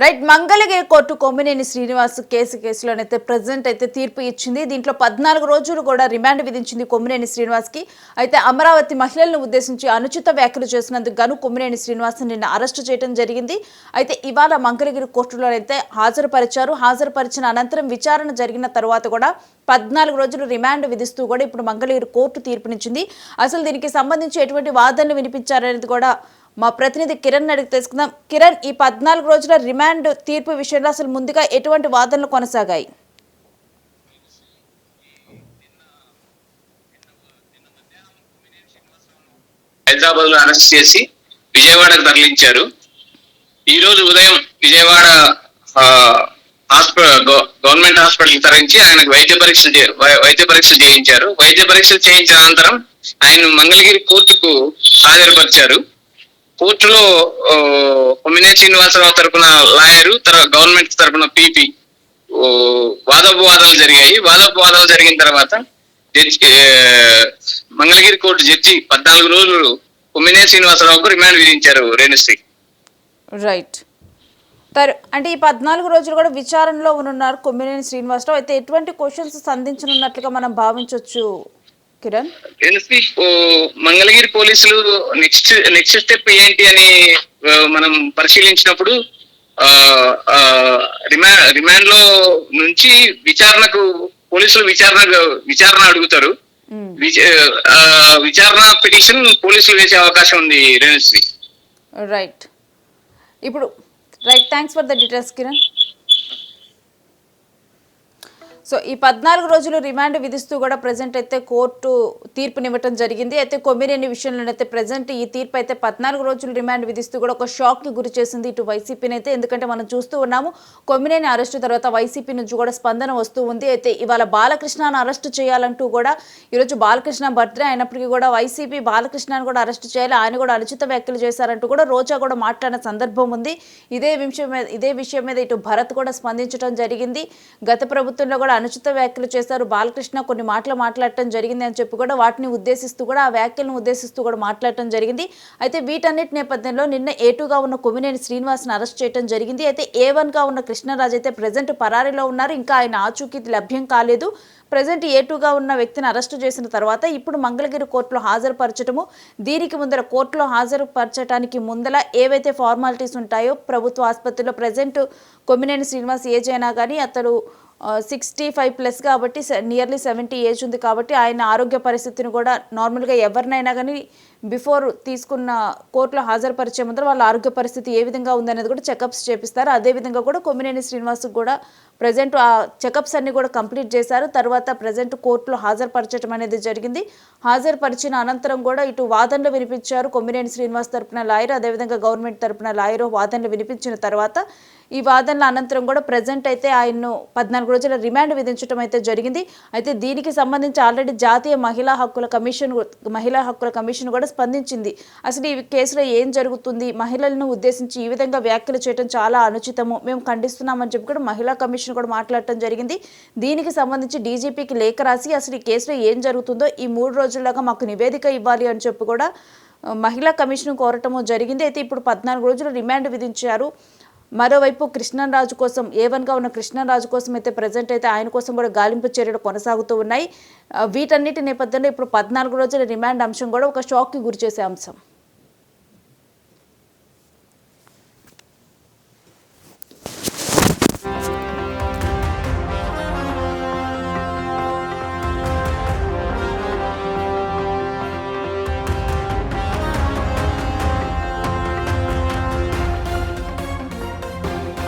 Right Mangalagiri court Kommineni Srinivas కేసులోనైతే present అయితే తీర్పు ఇచ్చింది. దీంట్లో 14 రోజులు కూడా రిమాండ్ విధించింది కొమ్మినేని శ్రీనివాస్ కి. అయితే అమరావతి మహిళలను ఉద్దేశించి అనుచిత వ్యాఖ్యలు చేసినందుకు గాను కొమ్మినేని శ్రీనివాస్ నిన్న అరెస్టు చేయడం జరిగింది. అయితే ఇవాళ మంగళగిరి కోర్టులోనైతే హాజరుపరిచారు. హాజరుపరిచిన అనంతరం విచారణ జరిగిన తర్వాత కూడా 14 రోజులు రిమాండ్ విధిస్తూ కూడా ఇప్పుడు మంగళగిరి కోర్టు తీర్పునిచ్చింది. అసలు దీనికి సంబంధించి ఎటువంటి వాదనలు వినిపించారనేది కూడా మా ప్రతినిధి కిరణ్ అడిగి తెలుసుకుందాం. కిరణ్, ఈ 14 రోజుల రిమాండ్ తీర్పు విషయంలో అసలు ముందుగా ఎటువంటి వాదనలు కొనసాగాయి? హైదరాబాద్ లో అరెస్ట్ చేసి విజయవాడకు తరలించారు. ఈ రోజు ఉదయం విజయవాడ గవర్నమెంట్ హాస్పిటల్ తరలించి ఆయనకు వైద్య పరీక్షలు చేయించారు. వైద్య పరీక్షలు చేయించిన అనంతరం ఆయన మంగళగిరి కోర్టుకు హాజరుపరిచారు. కోర్టులో కొమ్మినేని శ్రీనివాసరావు తరపున లాయరు, గవర్నమెంట్ తరపున పీపీ వాదోపవాదాలు జరిగాయి. వాదోపవాదాలు జరిగిన తర్వాత మంగళగిరి కోర్టు జడ్జి 14 రోజులు కొమ్మినేని శ్రీనివాసరావుకు రిమాండ్ విధించారు. రేణుశ్రీ రైట్. అంటే ఈ 14 రోజులు కూడా విచారణలో ఉన్నారు కొమ్మినేని శ్రీనివాసరావు. అయితే ఎటువంటి క్వశ్చన్స్ సంధించనున్నట్లుగా మనం భావించవచ్చు కిరణ్? మంగళగిరి పోలీసులు నెక్స్ట్ స్టెప్ ఏంటి అని మనం పరిశీలించినప్పుడు రిమాండ్ లో నుంచి విచారణకు పోలీసులు విచారణ అడుగుతారు. విచారణ పిటిషన్ పోలీసులు వేసే అవకాశం ఉంది. రేణుశ్రీ రైట్. ఇప్పుడు thanks for the details Kiran. So ఈ 14 రోజులు రిమాండ్ విధిస్తూ కూడా ప్రజెంట్ అయితే కోర్టు తీర్పునివ్వటం జరిగింది. అయితే కొమ్మినేని విషయంలోనైతే ప్రజెంట్ ఈ తీర్పు అయితే 14 రోజులు రిమాండ్ విధిస్తూ కూడా ఒక షాక్ కి గురి చేసింది ఇటు వైసీపీని అయితే. ఎందుకంటే మనం చూస్తూ ఉన్నాము కొమ్మినేని అరెస్టు తర్వాత వైసీపీ నుంచి కూడా స్పందన వస్తూ ఉంది. అయితే ఇవాళ బాలకృష్ణను అరెస్టు చేయాలంటూ కూడా ఈరోజు బాలకృష్ణ బర్త్డే అయినప్పటికీ కూడా వైసీపీ బాలకృష్ణను కూడా అరెస్టు చేయాలి, ఆయన కూడా అనుచిత వ్యాఖ్యలు చేశారంటూ కూడా రోజా కూడా మాట్లాడిన సందర్భం ఉంది. ఇదే విషయం మీద ఇటు భరత్ కూడా స్పందించడం జరిగింది. గత ప్రభుత్వంలో కూడా అనుచిత వ్యాఖ్యలు చేశారు బాలకృష్ణ, కొన్ని మాటలు మాట్లాడటం జరిగింది అని చెప్పి కూడా వాటిని ఉద్దేశిస్తూ కూడా ఆ వ్యాఖ్యలను ఉద్దేశిస్తూ కూడా మాట్లాడటం జరిగింది. అయితే వీటన్నిటి నేపథ్యంలో నిన్న A2గా ఉన్న కొమ్మినేని శ్రీనివాస్ని అరెస్ట్ చేయడం జరిగింది. అయితే A1గా ఉన్న కృష్ణరాజు అయితే ప్రజెంట్ పరారీలో ఉన్నారు. ఇంకా ఆయన ఆచూకీ లభ్యం కాలేదు. ప్రజెంట్ A2గా ఉన్న వ్యక్తిని అరెస్టు చేసిన తర్వాత ఇప్పుడు మంగళగిరి కోర్టులో హాజరుపరచడము, దీనికి ముందర కోర్టులో హాజరుపరచడానికి ముందల ఏవైతే ఫార్మాలిటీస్ ఉంటాయో ప్రభుత్వ ఆసుపత్రిలో ప్రజెంట్ కొమ్మినేని శ్రీనివాస్ ఏజ్ అయినా కానీ అతడు 65+ కాబట్టి నియర్లీ 70 ఏజ్ ఉంది కాబట్టి ఆయన ఆరోగ్య పరిస్థితిని కూడా నార్మల్గా ఎవరినైనా కానీ బిఫోర్ తీసుకున్న కోర్టులో హాజరుపరిచే ముందర వాళ్ళ ఆరోగ్య పరిస్థితి ఏ విధంగా ఉందనేది కూడా చెకప్స్ చేపిస్తారు. అదేవిధంగా కూడా కొమ్మినేని శ్రీనివాస్ కూడా ప్రజెంట్ ఆ చెకప్స్ అన్ని కూడా కంప్లీట్ చేశారు. తర్వాత ప్రజెంట్ కోర్టులో హాజరుపరచడం అనేది జరిగింది. హాజరుపరిచిన అనంతరం కూడా ఇటు వాదనలు వినిపించారు కొమ్మినేని శ్రీనివాస్ తరపున లాయర్, అదేవిధంగా గవర్నమెంట్ తరపున లాయర్ వాదనలు వినిపించిన తర్వాత ఈ వాదనల అనంతరం కూడా ప్రజెంట్ అయితే ఆయన్ను 14 రోజుల రిమాండ్ విధించడం అయితే జరిగింది. అయితే దీనికి సంబంధించి ఆల్రెడీ జాతీయ మహిళా హక్కుల కమిషన్ కూడా స్పందించింది. అసలు ఈ కేసులో ఏం జరుగుతుంది, మహిళలను ఉద్దేశించి ఈ విధంగా వ్యాఖ్యలు చేయడం చాలా అనుచితము, మేము ఖండిస్తున్నామని చెప్పి కూడా మహిళా కమిషన్ కూడా మాట్లాడటం జరిగింది. దీనికి సంబంధించి డీజీపీకి లేఖ రాసి అసలు ఈ కేసులో ఏం జరుగుతుందో ఈ 3 రోజుల్లోగా మాకు నివేదిక ఇవ్వాలి అని చెప్పి కూడా మహిళా కమిషన్ కోరటము జరిగింది. అయితే ఇప్పుడు 14 రోజులు రిమాండ్ విధించారు. మరోవైపు కృష్ణరాజు కోసం A1గా ఉన్న కృష్ణరాజు కోసం అయితే ప్రజెంట్ అయితే ఆయన కోసం కూడా గాలింపు చర్యలు కొనసాగుతూ ఉన్నాయి. వీటన్నిటి నేపథ్యంలో ఇప్పుడు 14 రోజుల రిమాండ్ అంశం కూడా ఒక షాక్కి గురిచేసే అంశం.